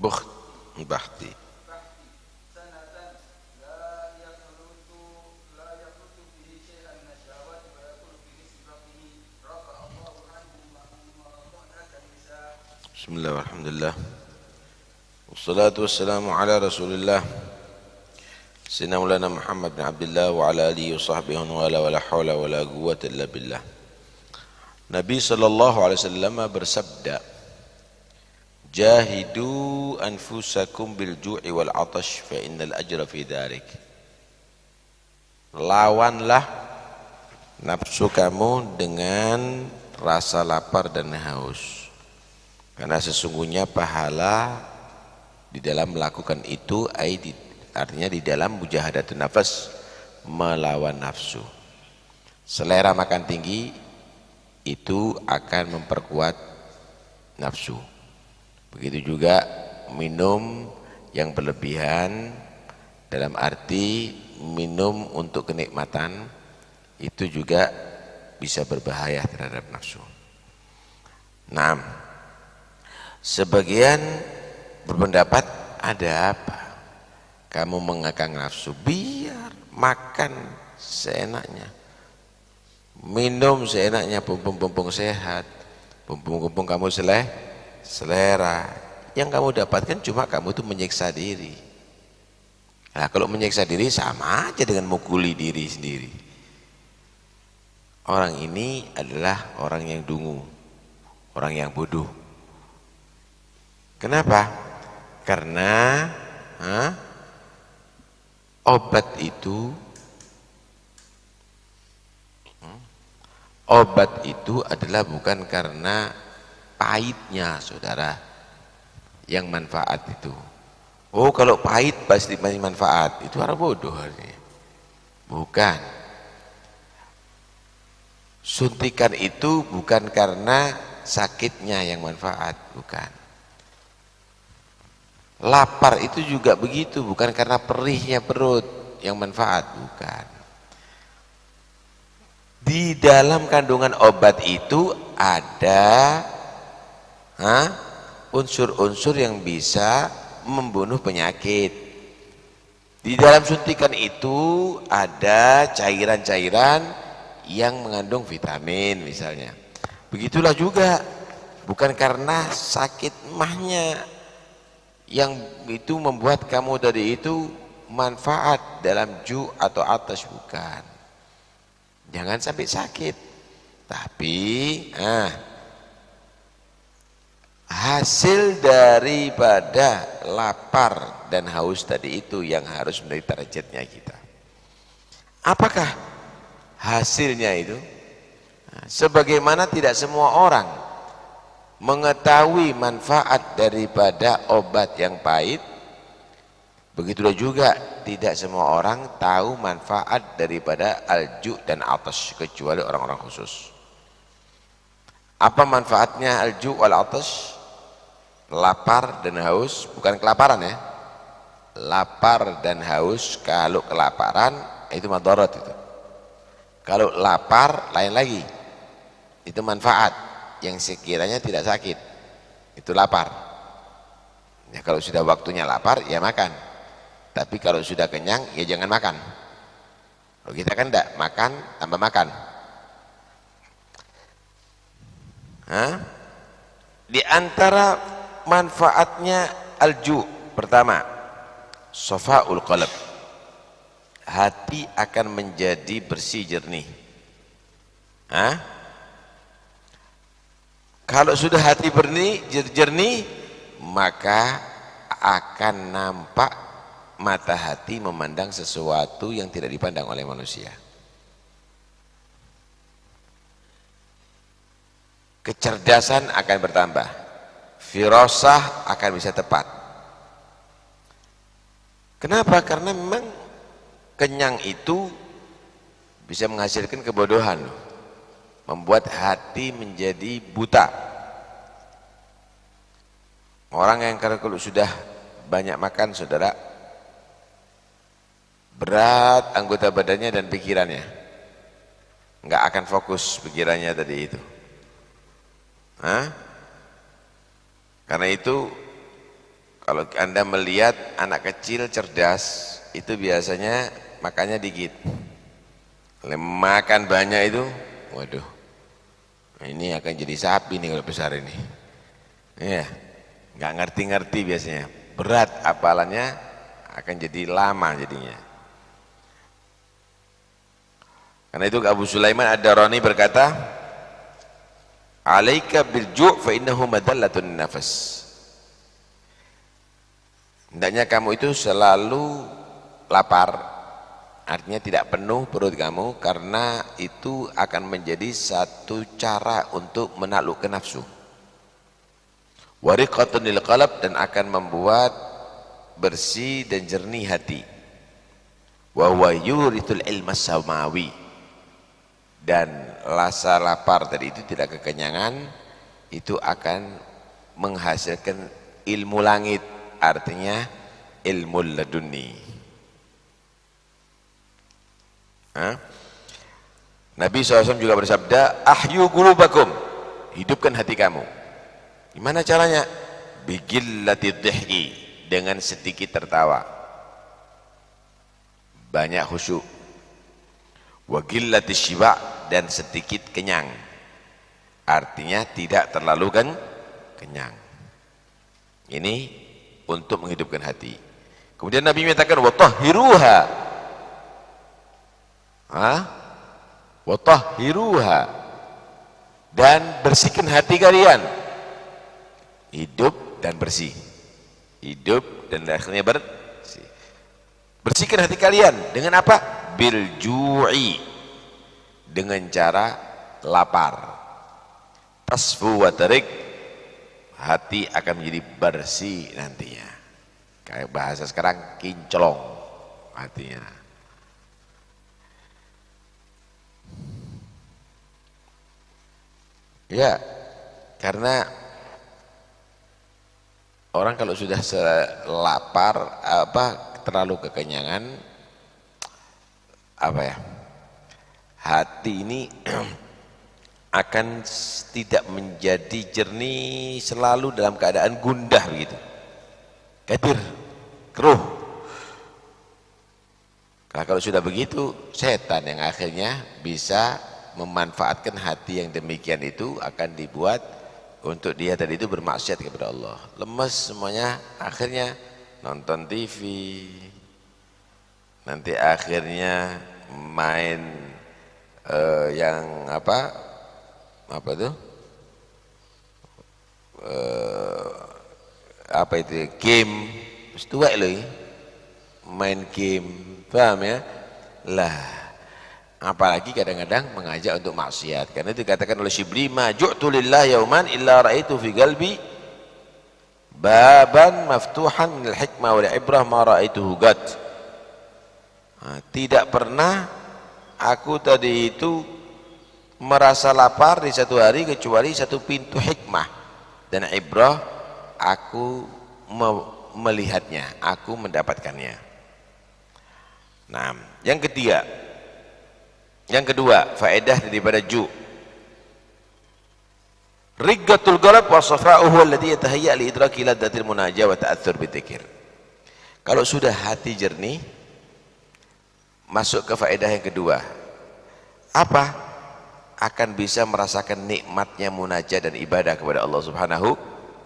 Bukht bahti. Bismillah, alhamdulillah. Wassalatu wassalamu ala rasulillah Sayyidina Maulana Muhammad bin Abdullah wa ala alihi wa sahbihi wa la hawla wa la quwwata illa billah. Nabi sallallahu alaihi wasallam bersabda, "Jahidu anfusakum bil ju'i wal 'atash fa innal ajra fi dzalik." Lawanlah nafsu kamu dengan rasa lapar dan haus. Karena sesungguhnya pahala di dalam melakukan itu, artinya di dalam mujahadatun nafas, melawan nafsu. Selera makan tinggi itu akan memperkuat nafsu. Begitu juga minum yang berlebihan, dalam arti minum untuk kenikmatan, itu juga bisa berbahaya terhadap nafsu. Nah, sebagian berpendapat, ada apa kamu mengekang nafsu? Biar makan seenaknya, minum seenaknya, pumpung sehat, pumpung kamu selera. Yang kamu dapatkan cuma kamu itu menyiksa diri. Nah, kalau menyiksa diri sama aja dengan mukuli diri sendiri. Orang ini adalah orang yang dungu, orang yang bodoh. Kenapa? Karena obat itu adalah bukan karena pahitnya, saudara, yang manfaat itu. Oh, kalau pahit pasti manfaat, itu orang bodoh. Bukan. Suntikan itu bukan karena sakitnya yang manfaat, bukan. Lapar itu juga begitu, bukan karena perihnya perut yang manfaat, bukan. Di dalam kandungan obat itu ada unsur-unsur yang bisa membunuh penyakit. Di dalam suntikan itu ada cairan-cairan yang mengandung vitamin misalnya. Begitulah juga, bukan karena sakit mahnya yang itu membuat kamu tadi itu manfaat dalam ju atau atas, bukan. Jangan sampai sakit. Tapi hasil daripada lapar dan haus tadi itu yang harus menjadi targetnya kita. Apakah hasilnya itu? Sebagaimana tidak semua orang mengetahui manfaat daripada obat yang pahit, begitulah juga tidak semua orang tahu manfaat daripada alju dan atas, kecuali orang-orang khusus. Apa manfaatnya alju wal atas? Lapar dan haus, bukan kelaparan ya. Lapar dan haus, kalau kelaparan itu madarat itu. Kalau lapar lain lagi, itu manfaat. Yang sekiranya tidak sakit, itu lapar. Ya, kalau sudah waktunya lapar ya makan, tapi kalau sudah kenyang ya jangan makan. Kalau kita kan tidak makan tambah makan. Di antara manfaatnya alju, pertama, sofaul qalb, hati akan menjadi bersih jernih. Kalau sudah hati jernih, maka akan nampak mata hati memandang sesuatu yang tidak dipandang oleh manusia. Kecerdasan akan bertambah, firasah akan bisa tepat. Kenapa? Karena memang kenyang itu bisa menghasilkan kebodohan, membuat hati menjadi buta. Orang yang kalau sudah banyak makan, saudara, berat anggota badannya dan pikirannya, nggak akan fokus pikirannya tadi itu. Karena itu Kalau Anda melihat anak kecil cerdas, itu biasanya makannya dikit. Kalau makan banyak itu, waduh, ini akan jadi sapi nih kalau besar ini. Iya, nggak ngerti-ngerti biasanya. Berat hafalannya, akan jadi lama jadinya. Karena itu Abu Sulaiman Ad-Darani berkata, "Alaika bil ju' fa innahu madallatun nafas." Hendaknya kamu itu selalu lapar, artinya tidak penuh perut kamu, karena itu akan menjadi satu cara untuk menaklukkan nafsu. Wariqatun lil qalb, dan akan membuat bersih dan jernih hati. Wa huwa yurithul ilma samawi, dan rasa lapar tadi itu tidak kekenyangan, itu akan menghasilkan ilmu langit, artinya ilmu laduni. Nabi SAW juga bersabda, ahyu qulubakum, hidupkan hati kamu. Gimana caranya? Bigillati dhihki, dengan sedikit tertawa, banyak khusyuk. Wa gillati syiba, dan sedikit kenyang, artinya tidak terlalu kenyang. Ini untuk menghidupkan hati. Kemudian Nabi menyatakan watahhiruha, watahhiruha, dan bersihkan hati kalian. Hidup dan bersih, hidup dan akhirnya bersih. Bersihkan hati kalian dengan apa? Bil ju'i, dengan cara lapar. Tasfu wa tarik, hati akan menjadi bersih nantinya. Kayak bahasa sekarang, kinclong hatinya. Ya, karena orang kalau sudah lapar, terlalu kekenyangan, hati ini akan tidak menjadi jernih, selalu dalam keadaan gundah begitu, gadir, keruh. Nah, kalau sudah begitu, setan yang akhirnya bisa memanfaatkan hati yang demikian itu, akan dibuat untuk dia tadi itu bermaksiat kepada Allah. Lemes semuanya, akhirnya nonton TV, nanti akhirnya main yang game, tua loh, main game, paham ya? Lah, apalagi kadang-kadang mengajak untuk maksiat. Karena itu dikatakan oleh Syibli, ma ju'tu lillah yauman illa ra'aitu fi qalbi baban maftuhan minal hikmah wal ibrah ma ra'aituhu gad. Tidak pernah aku tadi itu merasa lapar di satu hari kecuali satu pintu hikmah dan ibrah aku melihatnya, aku mendapatkannya. Nah, yang kedua, faedah daripada ju, riggatul qalb wa safa'uhu alladhi yatahayya li idraki ladzatil munajah wa ta'atsur bidzikir. Kalau sudah hati jernih, masuk ke faedah yang kedua. Apa? Akan bisa merasakan nikmatnya munajah dan ibadah kepada Allah Subhanahu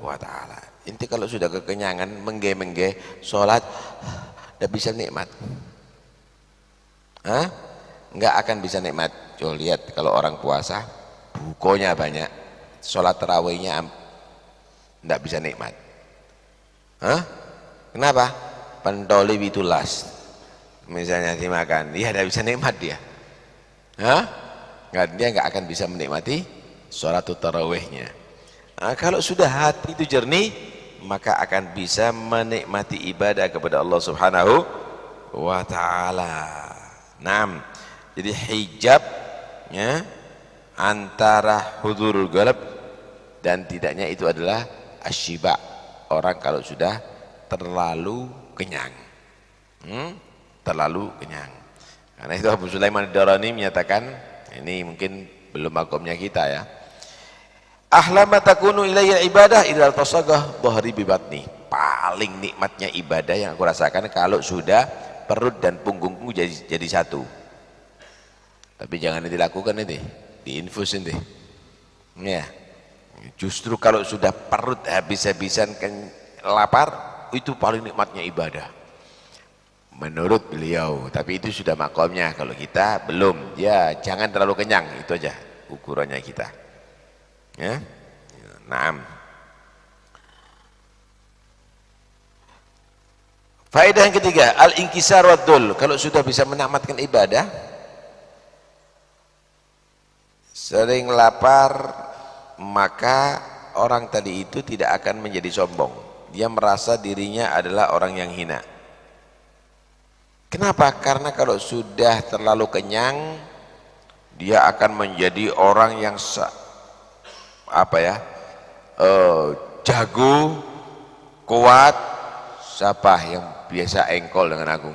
wa ta'ala. Inti kalau sudah kekenyangan, mengge-mengge, sholat, tidak bisa nikmat. Enggak akan bisa nikmat. Coba lihat kalau orang puasa, bukonya banyak, sholat tarawihnya tidak bisa nikmat. Kenapa? Pentoli bitulas, misalnya dimakan, dia tidak bisa nikmat dia. Dia nggak akan bisa menikmati sholat tarawihnya. Kalau sudah hati itu jernih, maka akan bisa menikmati ibadah kepada Allah Subhanahu wa ta'ala. Naam, jadi hijabnya antara hudurul qalb dan tidaknya itu adalah asyiba, orang kalau sudah terlalu kenyang, terlalu kenyang. Karena itu Abu Sulaiman Ad-Darani menyatakan, ini mungkin belum makomnya kita ya, ahlama takunu ilayya ibadah idal tasagah dhahri bibatni, paling nikmatnya ibadah yang aku rasakan kalau sudah perut dan punggungku jadi satu. Tapi jangan dilakukan itu, diinfus itu. Ya. Justru kalau sudah perut habis-habisan lapar, itu paling nikmatnya ibadah. Menurut beliau, tapi itu sudah makomnya. Kalau kita belum, ya jangan terlalu kenyang, itu aja ukurannya kita. Ya, naam. Faedah yang ketiga, al-inkisar wad-dhul. Kalau sudah bisa menamatkan ibadah, sering lapar, maka orang tadi itu tidak akan menjadi sombong. Dia merasa dirinya adalah orang yang hina. Kenapa? Karena kalau sudah terlalu kenyang, dia akan menjadi orang yang jago, kuat. Siapa yang biasa engkol dengan aku?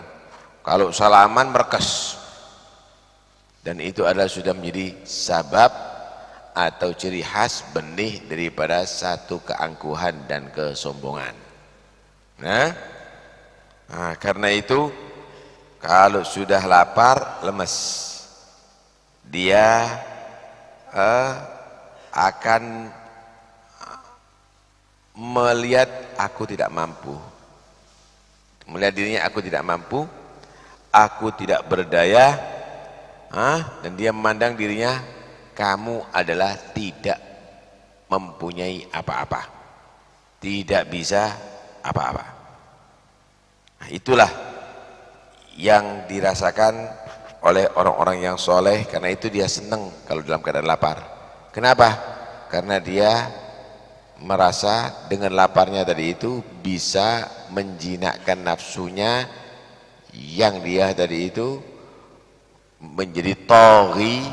Kalau salaman merkes. Dan itu adalah sudah menjadi sabab atau ciri khas benih daripada satu keangkuhan dan kesombongan. Nah, karena itu kalau sudah lapar, lemes, dia akan melihat aku tidak mampu, melihat dirinya aku tidak mampu, aku tidak berdaya, dan dia memandang dirinya kamu adalah tidak mempunyai apa-apa, tidak bisa apa-apa. Nah, itulah yang dirasakan oleh orang-orang yang soleh. Karena itu dia senang kalau dalam keadaan lapar. Kenapa? Karena dia merasa dengan laparnya tadi itu bisa menjinakkan nafsunya yang dia tadi itu menjadi toghi,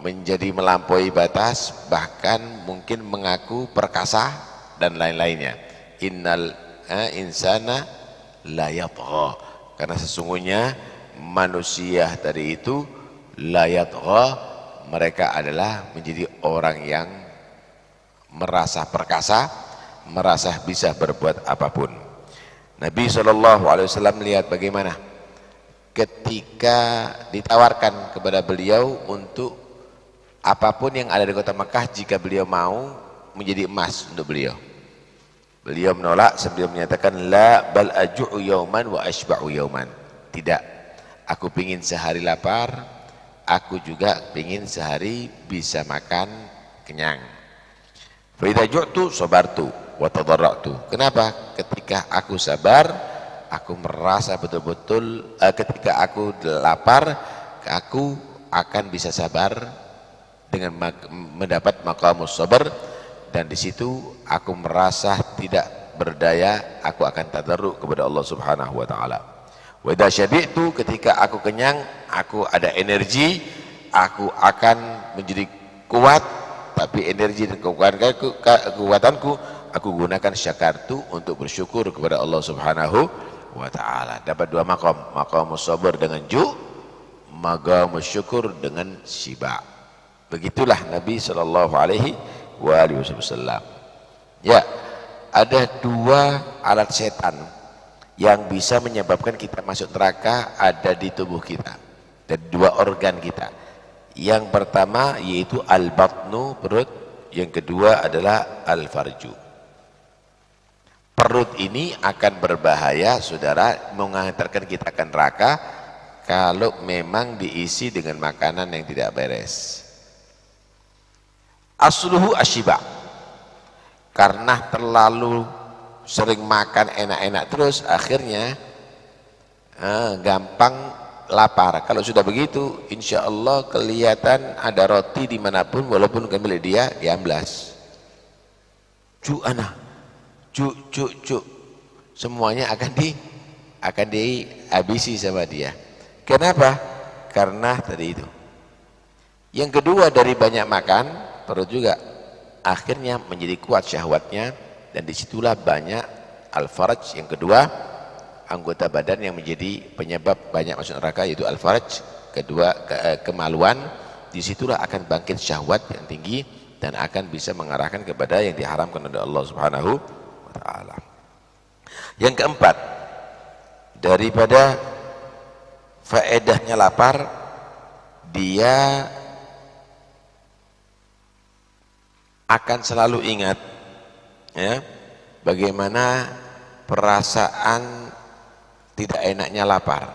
menjadi melampaui batas, bahkan mungkin mengaku perkasa dan lain-lainnya. Innal insana la yatgha. Karena sesungguhnya manusia tadi itu la yatgha, mereka adalah menjadi orang yang merasa perkasa, merasa bisa berbuat apapun. Nabi SAW melihat bagaimana ketika ditawarkan kepada beliau untuk apapun yang ada di kota Mekah, jika beliau mau menjadi emas untuk beliau. Beliau menolak sebelum menyatakan la bal aju'u yauman wa ashba'u yauman. Tidak, aku pingin sehari lapar, aku juga pingin sehari bisa makan kenyang. Fa idza ju'tu sabartu wa tadarra'tu. Kenapa? Ketika aku sabar, aku merasa betul-betul ketika aku lapar, aku akan bisa sabar dengan mendapat maqamus sabar. Dan di situ aku merasa tidak berdaya, aku akan tadarruk kepada Allah Subhanahu wa taala. Wa idza syabi'tu, ketika aku kenyang, aku ada energi, aku akan menjadi kuat, tapi energi dan kekuatanku aku gunakan syakartu untuk bersyukur kepada Allah Subhanahu wa taala. Dapat dua maqam, maqamus sabar dengan maqamus syukur dengan syiba. Begitulah Nabi sallallahu alaihi wasallam. Ya, ada dua alat setan yang bisa menyebabkan kita masuk neraka, ada di tubuh kita, dan dua organ kita. Yang pertama yaitu al-batnu, perut. Yang kedua adalah al-farju. Perut ini akan berbahaya, saudara, mengantarkan kita ke neraka kalau memang diisi dengan makanan yang tidak beres. Asluhu asyiba, karena terlalu sering makan enak-enak terus, akhirnya gampang lapar. Kalau sudah begitu, insya Allah kelihatan ada roti dimanapun, walaupun bukan milik dia, diamblas. Cu ana, cu, semuanya akan dihabisi sama dia. Kenapa? Karena tadi itu. Yang kedua, dari banyak makan, perut juga akhirnya menjadi kuat syahwatnya, dan disitulah banyak al-faraj. Yang kedua, anggota badan yang menjadi penyebab banyak masuk neraka, yaitu al-faraj. Kedua, kemaluan. Disitulah akan bangkit syahwat yang tinggi dan akan bisa mengarahkan kepada yang diharamkan oleh Allah Subhanahu wa taala. Yang keempat, daripada faedahnya lapar, dia akan selalu ingat ya, bagaimana perasaan tidak enaknya lapar,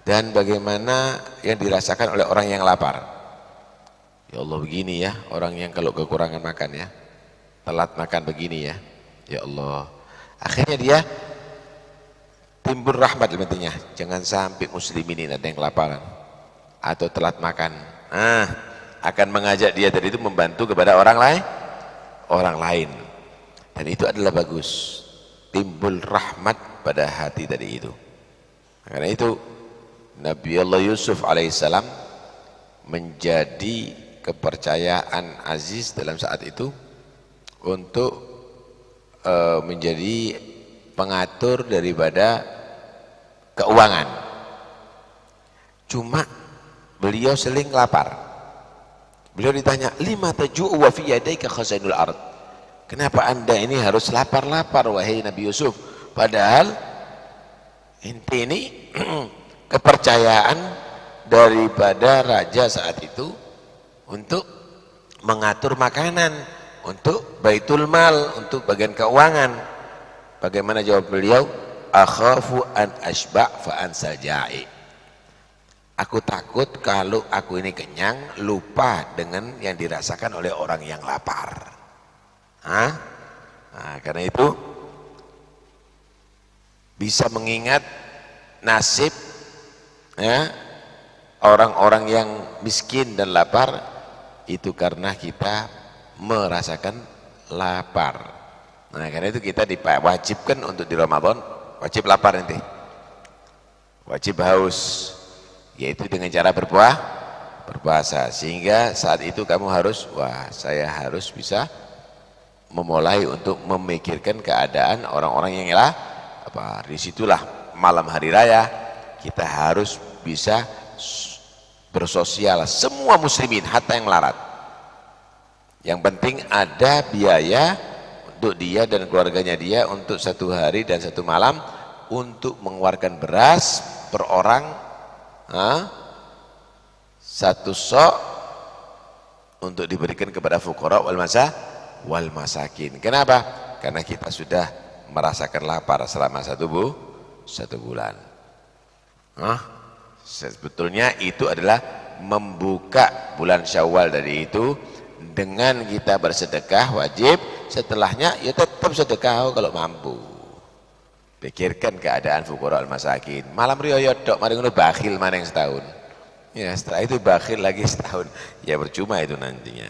dan bagaimana yang dirasakan oleh orang yang lapar. Ya Allah, begini ya orang yang kalau kekurangan makan ya, telat makan begini ya, ya Allah. Akhirnya dia timbul rahmat intinya, jangan sampai muslimin ini ada yang kelaparan atau telat makan. Akan mengajak dia dari itu membantu kepada orang lain, dan itu adalah bagus, timbul rahmat pada hati tadi itu. Karena itu Nabi Allah Yusuf alaihissalam menjadi kepercayaan Aziz dalam saat itu untuk menjadi pengatur daripada keuangan. Cuma beliau sering lapar. Beliau ditanya, lima taju'u wa fi yadaika khazainul ard. Kenapa anda ini harus lapar-lapar wahai Nabi Yusuf? Padahal ente ini kepercayaan daripada raja saat itu untuk mengatur makanan, untuk baitul mal, untuk bagian keuangan. Bagaimana jawab beliau? Akhafu an asba' fa ansa ja'i. Aku takut kalau aku ini kenyang lupa dengan yang dirasakan oleh orang yang lapar. Karena itu bisa mengingat nasib ya, orang-orang yang miskin dan lapar itu karena kita merasakan lapar. Nah, karena itu kita diwajibkan untuk di Ramadan wajib lapar nanti, wajib haus, yaitu dengan cara berpuasa, sehingga saat itu kamu harus, saya harus bisa memulai untuk memikirkan keadaan orang-orang yang lapar. Disitulah malam hari raya kita harus bisa bersosial, semua muslimin hatta yang melarat. Yang penting ada biaya untuk dia dan keluarganya dia untuk satu hari dan satu malam untuk mengeluarkan beras per orang satu sok untuk diberikan kepada fuqara wal masakin. Kenapa? Karena kita sudah merasakan lapar selama satu bulan. Sebetulnya itu adalah membuka bulan Syawal dari itu dengan kita bersedekah wajib, setelahnya ya tetap sedekah kalau mampu. Pikirkan keadaan fuqara al masakin. Malam riyoyot dok, mari ngono bakhil maneng setahun. Ya setelah itu bakhil lagi setahun. Ya percuma itu nantinya.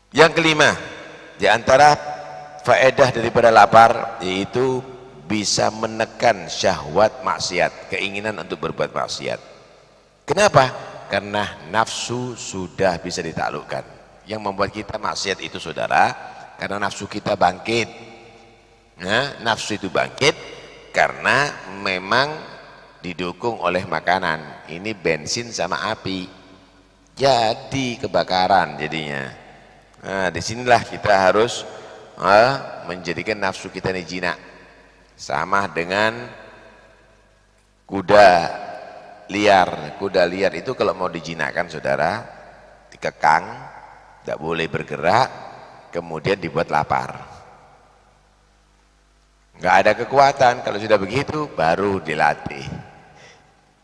Yang kelima, di antara faedah daripada lapar yaitu bisa menekan syahwat maksiat, keinginan untuk berbuat maksiat. Kenapa? Karena nafsu sudah bisa ditaklukkan. Yang membuat kita maksiat itu saudara, karena nafsu kita bangkit. Nafsu itu bangkit karena memang didukung oleh makanan. Ini bensin sama api, jadi kebakaran jadinya. Disinilah kita harus menjadikan nafsu kita ini jinak, sama dengan kuda liar. Kuda liar itu kalau mau dijinakkan saudara, dikekang, tidak boleh bergerak, kemudian dibuat lapar. Nggak ada kekuatan. Kalau sudah begitu baru dilatih,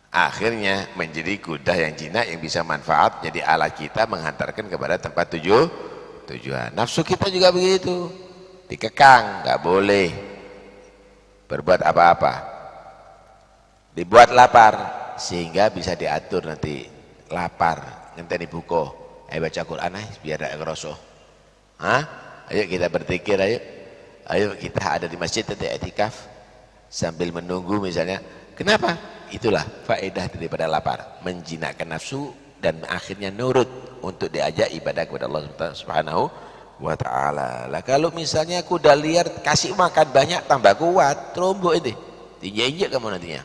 akhirnya menjadi kuda yang jinak yang bisa manfaat jadi alat kita menghantarkan kepada tempat tujuan. Nafsu kita juga begitu, dikekang, nggak boleh berbuat apa-apa, dibuat lapar sehingga bisa diatur. Nanti lapar ngenteni buko, ayo baca Quran biar ada ngerasa. Ayo kita berzikir, ayo kita ada di masjid nanti i'tikaf sambil menunggu misalnya. Kenapa? Itulah faedah daripada lapar, menjinakkan nafsu dan akhirnya nurut untuk diajak ibadah kepada Allah Subhanahu wa ta'ala. Lah kalau misalnya kuda liar kasih makan banyak tambah kuat, terombok ini injek kamu nantinya.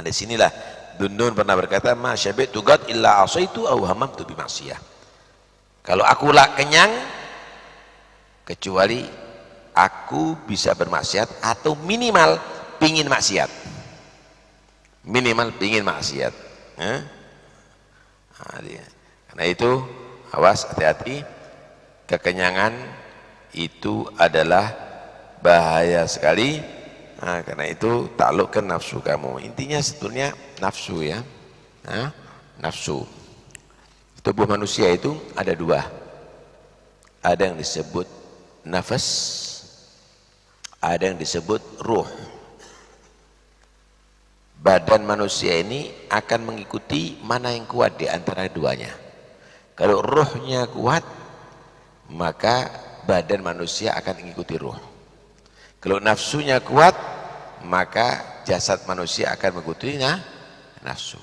Di sinilah Dundun pernah berkata, ma syabi'tu gad illa asaitu aw hamamtu bi maksiyah. Kalau aku kenyang kecuali aku bisa bermaksiat atau minimal pingin maksiat, minimal pingin maksiat. Nah, karena itu awas, hati-hati, kekenyangan itu adalah bahaya sekali. Nah, karena itu taklukkan nafsu kamu. Intinya sebetulnya nafsu ya. Nah, nafsu. Tubuh manusia itu ada dua. Ada yang disebut nafas, ada yang disebut ruh. Badan manusia ini akan mengikuti mana yang kuat di antara duanya. Kalau ruhnya kuat, maka badan manusia akan mengikuti ruh. Kalau nafsunya kuat, maka jasad manusia akan mengikuti nafsu.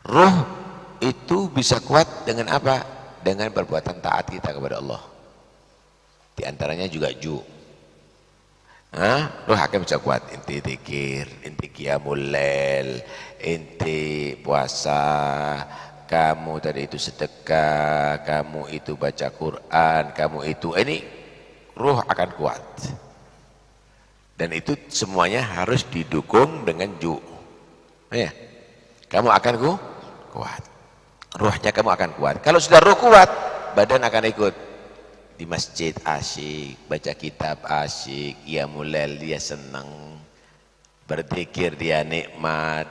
Ruh itu bisa kuat dengan apa? Dengan perbuatan taat kita kepada Allah. Di antaranya juga ruh akan bisa kuat. Inti zikir, inti qiyamul lail, inti puasa, kamu tadi itu sedekah, kamu itu baca Quran, kamu itu ini ruh akan kuat. Dan itu semuanya harus didukung dengan ya. Kamu akan kuat. Ruhnya kamu akan kuat. Kalau sudah ruh kuat, badan akan ikut. Di masjid asyik, baca kitab asyik, qiyamul lail dia senang, berzikir dia nikmat.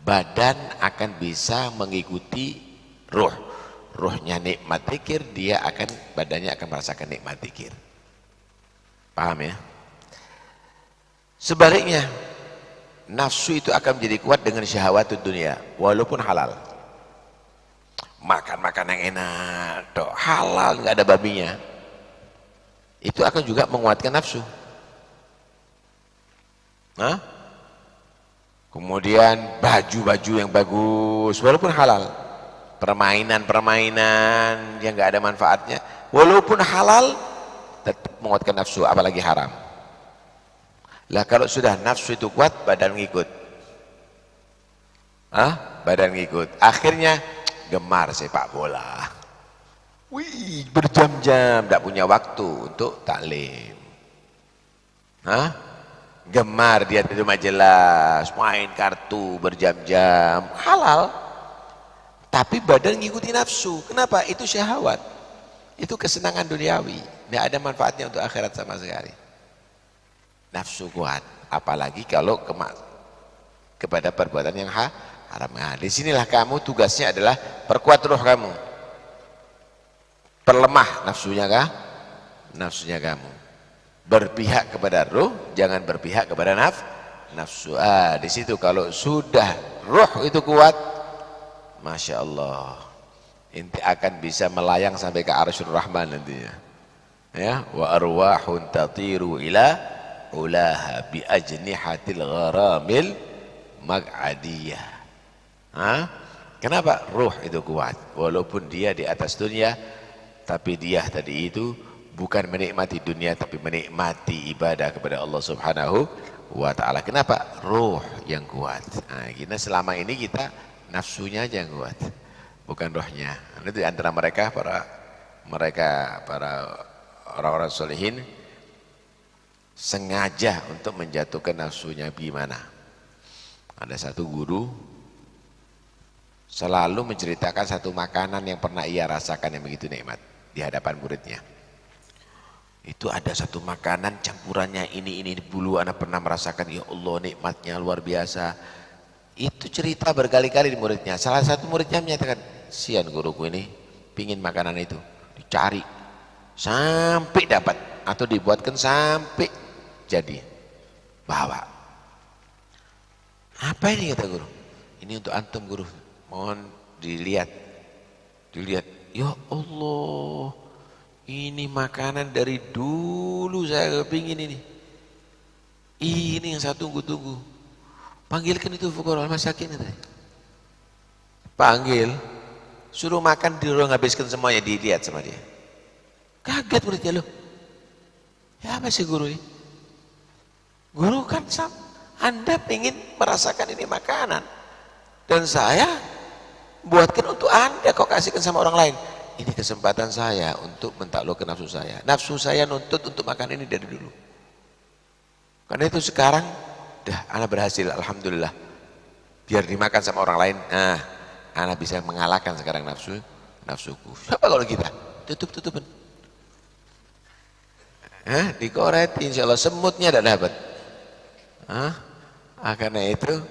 Badan akan bisa mengikuti ruh. Ruhnya nikmat zikir, badannya akan merasakan nikmat zikir. Paham ya? Sebaliknya, nafsu itu akan menjadi kuat dengan syahwat dunia, walaupun halal. Makan yang enak, halal, nggak ada babinya. Itu akan juga menguatkan nafsu. Kemudian baju-baju yang bagus, walaupun halal. Permainan yang nggak ada manfaatnya, walaupun halal, tetap menguatkan nafsu, apalagi haram. Lah kalau sudah nafsu itu kuat, badan ngikut. Badan ngikut. Akhirnya gemar sepak bola. Wih, berjam-jam tidak punya waktu untuk taklim. Gemar dia di majelis, main kartu berjam-jam, halal. Tapi badan ngikuti nafsu. Kenapa? Itu syahwat. Itu kesenangan duniawi. Tidak ada manfaatnya untuk akhirat sama sekali. Nafsu kuat, apalagi kalau kepada perbuatan yang haram. Nah, disinilah kamu tugasnya adalah perkuat ruh kamu, perlemah nafsunya kamu, berpihak kepada ruh, jangan berpihak kepada nafsu. Di situ kalau sudah ruh itu kuat, masya Allah, inti akan bisa melayang sampai ke arsyur rahman nantinya. Ya, wa arwahun tatiru ila ulaha bi ajnihatil gharamil mag'adiyah. Kenapa? Ruh itu kuat, walaupun dia di atas dunia, tapi dia tadi itu bukan menikmati dunia, tapi menikmati ibadah kepada Allah Subhanahu wa ta'ala. Kenapa? Ruh yang kuat. Kita selama ini kita nafsunya aja yang kuat, bukan ruhnya. Itu di antara mereka para orang-orang solehin sengaja untuk menjatuhkan nafsunya. Gimana? Ada satu guru selalu menceritakan satu makanan yang pernah ia rasakan yang begitu nikmat di hadapan muridnya. Itu ada satu makanan campurannya ini dulu anak pernah merasakan, ya Allah nikmatnya luar biasa. Itu cerita berkali-kali di muridnya. Salah satu muridnya menyatakan, sian guruku ini pingin makanan itu, dicari sampai dapat atau dibuatkan sampai jadi, bawa. Apa ini kata guru? Ini untuk antum guru, mohon dilihat. Ya Allah, ini makanan dari dulu saya kepingin ini yang saya tunggu-tunggu. Panggilkan itu fuqara masakin itu. Panggil, suruh makan, disuruh habiskan semuanya, dilihat sama dia. Kaget muridnya, loh ya apa sih guru ini? Guru kan Anda ingin merasakan ini makanan dan saya buatkan untuk Anda, kok kasihkan sama orang lain. ini kesempatan saya untuk mentaklukkan nafsu saya. Nafsu saya nuntut untuk makan ini dari dulu. Karena itu sekarang, ana berhasil, alhamdulillah. Biar dimakan sama orang lain, nah, ana bisa mengalahkan sekarang nafsuku. Siapa kalau kita? Tutup-tutupin. Dikoret, insya Allah semutnya tidak dapat. Karena itu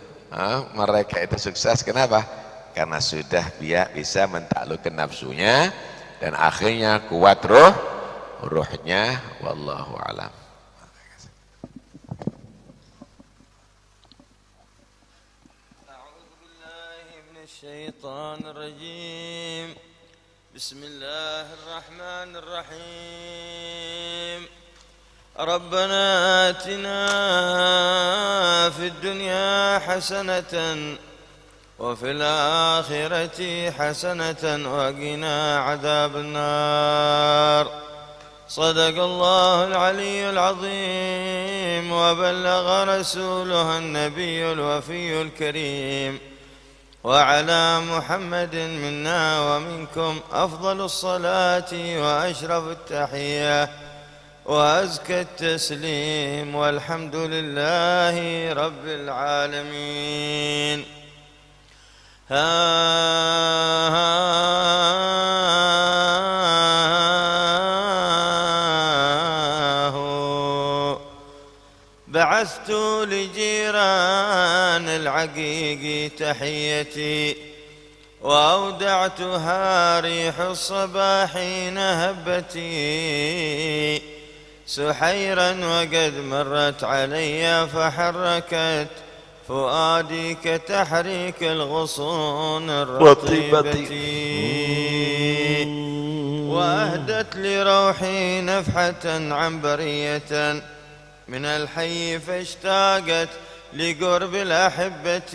mereka itu sukses. Kenapa? Karena sudah bisa mentaklukkan nafsunya dan akhirnya kuat ruhnya. Wallahu a'lam. A'udzu billahi minasy syaithanir rajim. Bismillahirrahmanirrahim. ربنا آتنا في الدنيا حسنة وفي الآخرة حسنة وقنا عذاب النار صدق الله العلي العظيم وبلغ رسوله النبي الوفي الكريم وعلى محمد منا ومنكم أفضل الصلاة وأشرف التحية وأزكى التسليم والحمد لله رب العالمين. بعثت لجيران العقيق تحيتي وأودعتها ريح الصباحين هبتي سحيرا وقد مرت علي فحركت فؤادي كتحريك الغصون الرطيبة وأهدت لروحي نفحة عنبرية من الحي فاشتاقت لقرب الأحبة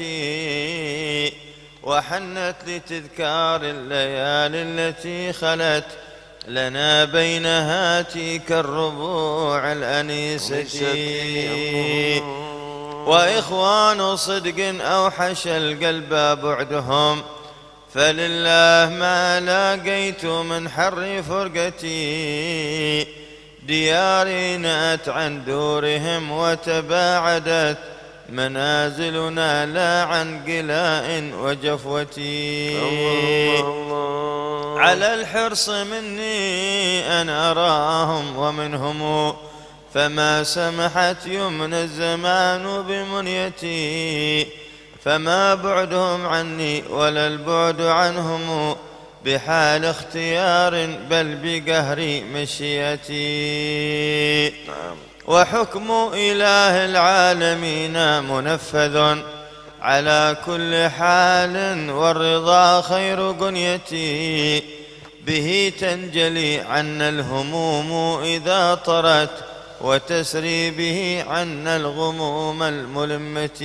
وحنت لتذكار الليالي التي خلت لنا بين هاتيك الربوع الأنيسة وإخوان صدق أوحش القلب بعدهم فلله ما لاقيت من حر فرقتي دياري نأت عن دورهم وتباعدت منازلنا لا عن قلاء وجفوتي على الحرص مني أن أراهم ومنهم فما سمحت يمن الزمان بمنيتي فما بعدهم عني ولا البعد عنهم بحال اختيار بل بقهر مشيتي وحكم إله العالمين منفذ على كل حال والرضا خير قنيتي به تنجلي عنا الهموم إذا طرت وتسري به عنا الغموم الملمة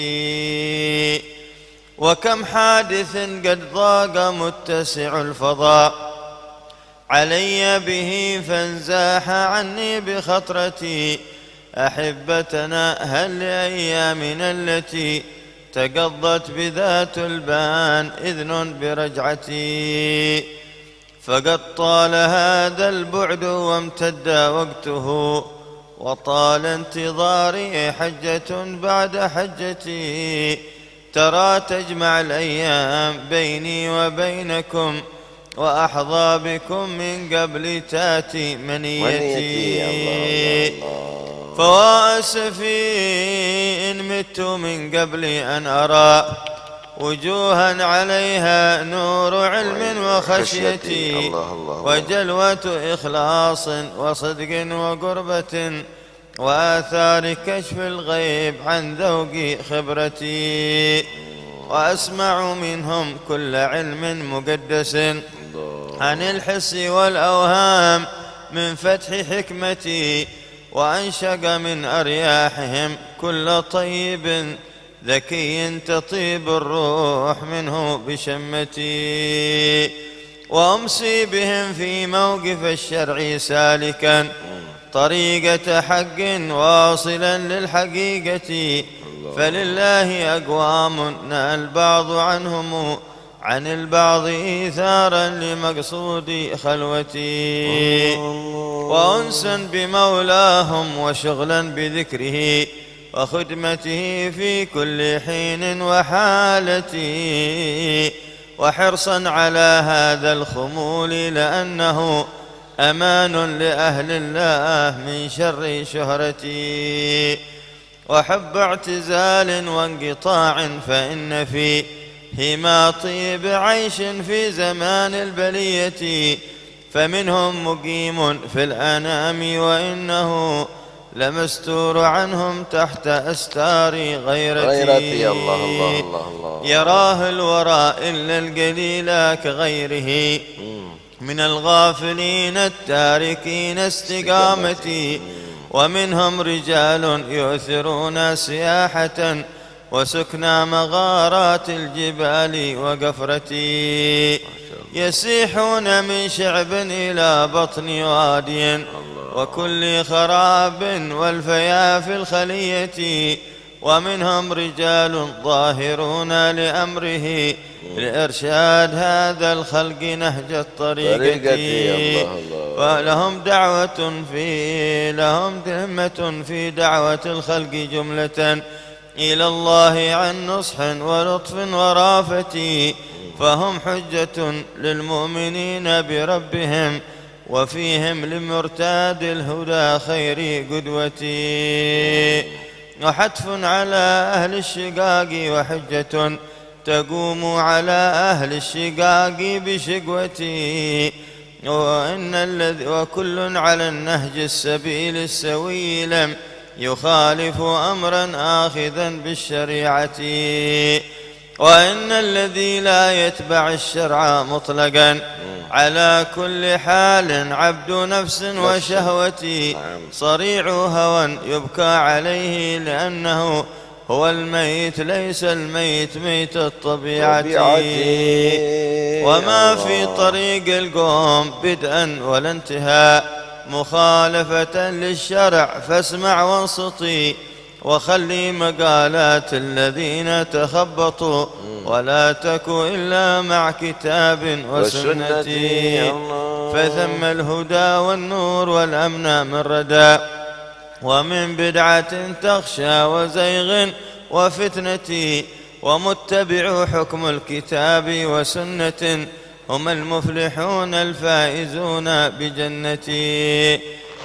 وكم حادث قد ضاق متسع الفضاء علي به فانزاح عني بخطرتي أحبتنا هل لأيامنا التي تقضت بذات البان إذن برجعتي فقد طال هذا البعد وامتد وقته وطال انتظاري حجة بعد حجتي ترى تجمع الأيام بيني وبينكم وأحظى بكم من قبل تاتي منيتي فواسفي إن مت من قبل أن أرى وجوها عليها نور علم وخشيتي وجلوة إخلاص وصدق وقربة وآثار كشف الغيب عن ذوق خبرتي وأسمع منهم كل علم مقدس عن الحس والأوهام من فتح حكمتي وأنشق من أرياحهم كل طيب ذكي تطيب الروح منه بشمتي وأمسي بهم في موقف الشرع سالكا طريقة حق واصلا للحقيقة فلله أقوام نال البعض عنهم عن البعض إيثارا لمقصود خلوتي وأنسا بمولاهم وشغلا بذكره وخدمته في كل حين وحالتي وحرصا على هذا الخمول لأنه أمان لأهل الله من شر شهرتي وحب اعتزال وانقطاع فإن فيهما طيب عيش في زمان البلية فمنهم مقيم في الأنام وإنه لمستور عنهم تحت أستار غيرتي الله الله الله الله يراه الورى إلا القليل كغيره من الغافلين التاركين استقامتي ومنهم رجال يؤثرون سياحة وسكنى مغارات الجبال وقفرتي يسيحون من شعب إلى بطن وادي وكل خراب والفيافي الخلية ومنهم رجال ظاهرون لأمره لإرشاد هذا الخلق نهج الطريقة ولهم لهم ذمة في دعوة الخلق جملة إلى الله عن نصح ولطف ورافة فهم حجة للمؤمنين بربهم وفيهم لمرتاد الهدى خير قدوتي وحتف على أهل الشقاق وحجة تقوم على أهل الشقاق بشقوتي وكل على النهج السبيل السوي لم يخالف أمرا آخذا بالشريعة وإن الذي لا يتبع الشرع مطلقا على كل حال عبد نفس وشهوة صريع هوى يبكى عليه لأنه هو الميت ليس الميت ميت الطبيعة وما في طريق القوم بدءا ولا انتهاء مخالفة للشرع فاسمع وانصتي وخلي مقالات الذين تخبطوا ولا تك إلا مع كتاب وسنة فثم الهدى والنور والأمن من ردى ومن بدعة تخشى وزيغ وفتنة ومتبع حكم الكتاب وسنة هم المفلحون الفائزون بجنتي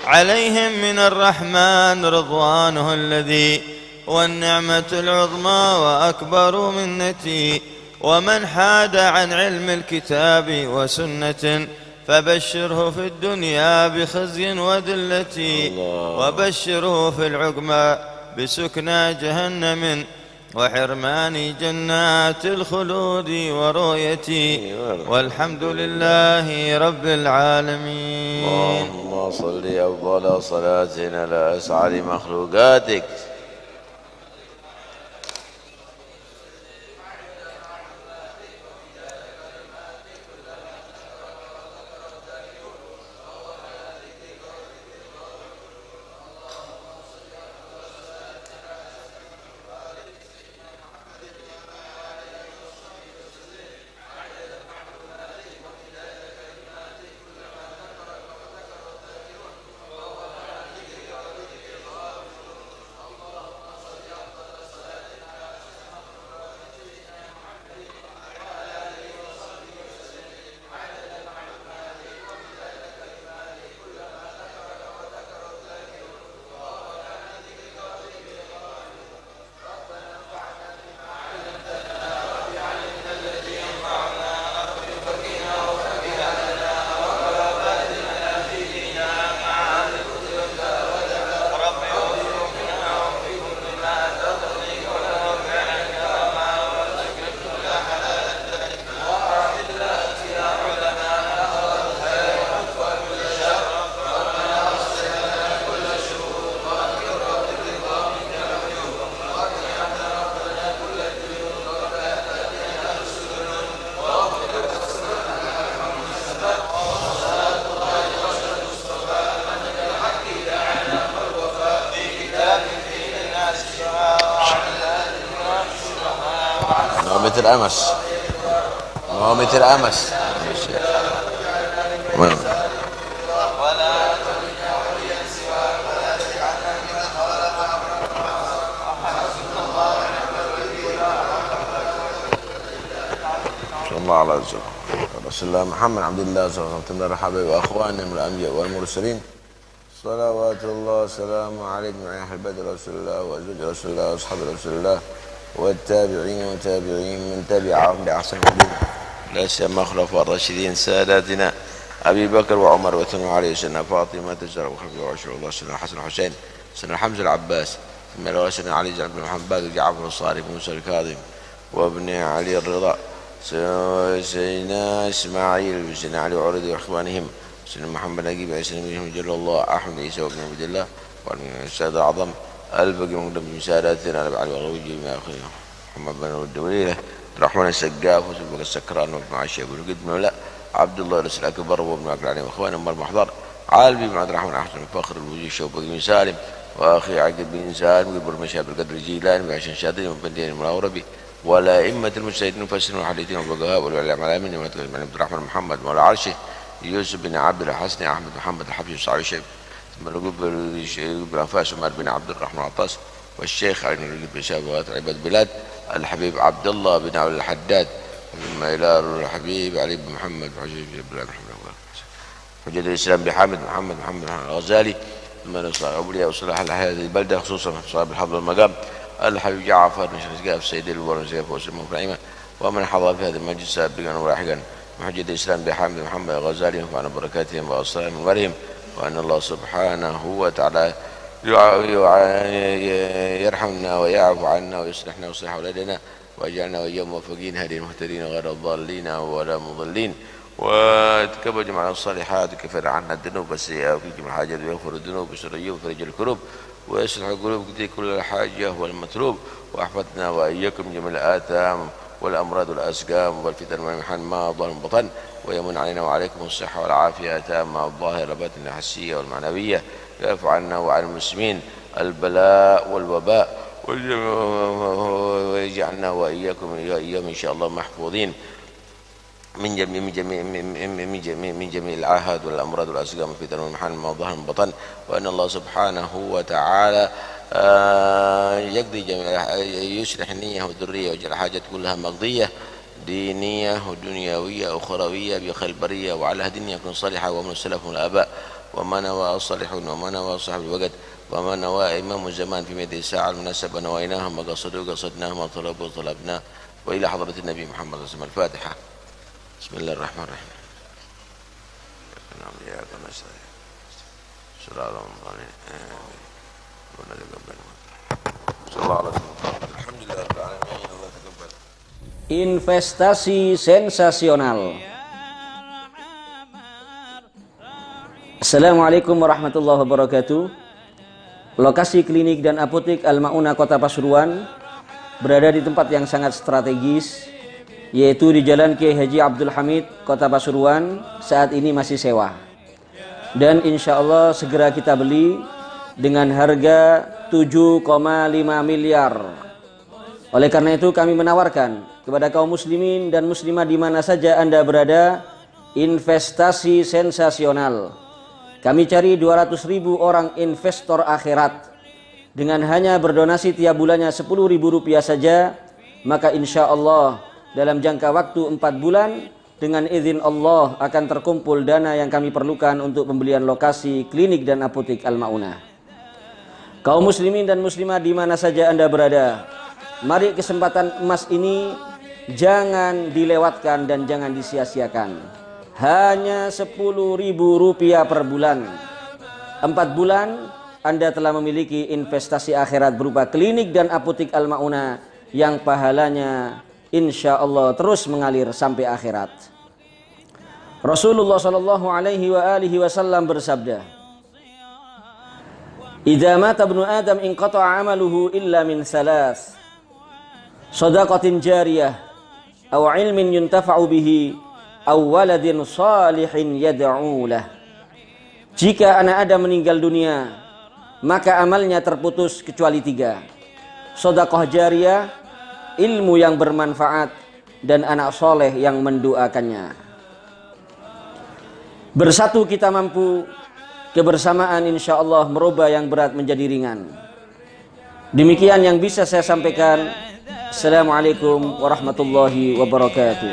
عليهم من الرحمن رضوانه الذي والنعمة العظمى وأكبر منتي ومن حاد عن علم الكتاب وسنة فبشره في الدنيا بخزي وذلة وبشره في العقبى بسكنى جهنم وحرمان جنات الخلود ورؤيتي والحمد لله رب العالمين. اللهم صل أفضل صلاة على أسعد مخلوقاتك. مثل أمس Oh, مثل أمس. صلى الله على رسول الله محمد عبد الله صلى الله عليه وسلم حبيب وأخواننا من الأنبياء والمرسلين صلوات الله وسلامه عليكم وعلى أهل بدر رسول الله وأزواج رسول الله وأصحاب رسول الله والتابعين وتابعين من تبعهم بأحسن الدين لا سيما خلفاء الراشدين ساداتنا أبي بكر وعمر وثنوا عليه سيدنا فاطمة الزهراء وخلفاء وعشر الله سيدنا الحسن الحسين سيدنا حمزة العباس ثم سيدنا علي بن محمد جعفر الصادق موسى الكاظم وابن علي الرضا سيدنا إسماعيل وسيدنا علي وعرض وإخوانهم سيدنا محمد نجيب عيسى بن جل الله أحمد عيسى وابن عبد الله والسيد الأعظم البقي مقدم من ساداتنا علي والغوجي ما أخيه محمد بن الدوليلة الرحمن السقاف وسبق السكران وابن عشية بن قد بن لا عبد الله رسول أكبر وابن عبد العليم وإخوانه أم المحضر عالبي بن عبد الرحمن أحسن الفخر الوجيه شوبق بن سالم وأخي عقد بن سالم وقبر مشاب القدر الجيلاني وعشان شاطرين وبندين المناوربي ولا إمة المجتهدين المفسرين والحديثين والفقهاء والعلماء العالمين ومن عبد الرحمن محمد مولى عرشه يوسف بن عبد الحسن أحمد محمد الحفيظ الصعيد الشيخ ثم بن فاس عمر بن عبد الرحمن عطاس والشيخ علي بن بن شاب عباد البلاد الحبيب عبد الله بن عبد الحداد ثم إلى الحبيب علي بن محمد بن حجة الإسلام بحامد محمد الغزالي ثم أولياء وصلاح هذه البلدة خصوصا صاحب الحفظ والمقام الحبيب جعفر بن شرقاف سيد الورى سيف وسلم وإبراهيم ومن حضر في هذا المجلس سابقا ولاحقا محجة الإسلام بحامد محمد الغزالي وعن بركاتهم وأصلهم وبرهم وأن الله سبحانه وتعالى يرحمنا ويعفو عنا ويصلحنا ويصلح أولادنا ويجعلنا وإياهم موفقين هادين مهتدين غير الضالين ولا مضلين وتكبر جمع الصالحات وكفر عنا الذنوب والسيئات ويجمع الحاجات ويغفر الذنوب والسرية ويفرج الكروب ويصلح القلوب كل الحاجة والمطلوب وأحفظنا وإياكم جميع الآثام والأمراض والأسقام والفتن والمحن ما ظهر بطن ويمن علينا وعليكم الصحة والعافية تامة الظاهرة باطنة الحسية والمعنوية يعفو عنا وعن المسلمين البلاء والوباء ويجعلنا وإياكم إن شاء الله محفوظين من جميع العاهات والأمراض والأسقام والفتن والمحن ما ظهر بطن وأن الله سبحانه وتعالى يقضي جميع يصلح النية والذرية ويجعل الحاجات كلها مقضية دينية ودنيوية أخروية بخير البرية وعلى هدي يكون صالحا ومن السلف والآباء وما نوى الصالحون وما نوى صاحب الوقت وما نوى إمام الزمان في ميدان الساعة المناسبة نويناهم وقصدوا قصدناهم وطلبوا طلبنا وإلى حضرة النبي محمد صلى الله عليه وسلم الفاتحة. بسم الله الرحمن الرحيم. Investasi sensasional. Assalamualaikum warahmatullahi wabarakatuh. Lokasi klinik dan apotek Al-Maunah Kota Pasuruan berada di tempat yang sangat strategis, yaitu di Jalan Kiai Haji Abdul Hamid, Kota Pasuruan. Saat ini masih sewa dan insya Allah segera kita beli dengan harga 7,5 miliar. Oleh karena itu kami menawarkan kepada kaum muslimin dan muslimah di mana saja Anda berada, investasi sensasional. Kami cari 200.000 orang investor akhirat. Dengan hanya berdonasi tiap bulannya Rp10.000 saja, maka insya Allah dalam jangka waktu 4 bulan dengan izin Allah akan terkumpul dana yang kami perlukan untuk pembelian lokasi klinik dan apotek Al-Maunah. Kaum muslimin dan muslimah di mana saja Anda berada, mari kesempatan emas ini jangan dilewatkan dan jangan disia-siakan. Hanya Rp10.000 per bulan. 4 bulan Anda telah memiliki investasi akhirat berupa klinik dan apotek Al-Maunah yang pahalanya insya Allah terus mengalir sampai akhirat. Rasulullah sallallahu alaihi wasallam bersabda, "Idza mata ibnu Adam inqata'a 'amaluhu illa min thalath. Shadaqatin jariyah aw 'ilmin yuntafa'u bihi aw waladin salihin yad'u lah." Jika anak Adam meninggal dunia, maka amalnya terputus kecuali 3. Sedekah jariyah, ilmu yang bermanfaat, dan anak soleh yang mendoakannya. Bersatu kita mampu, kebersamaan insya Allah merubah yang berat menjadi ringan. Demikian yang bisa saya sampaikan. Assalamualaikum warahmatullahi wabarakatuh.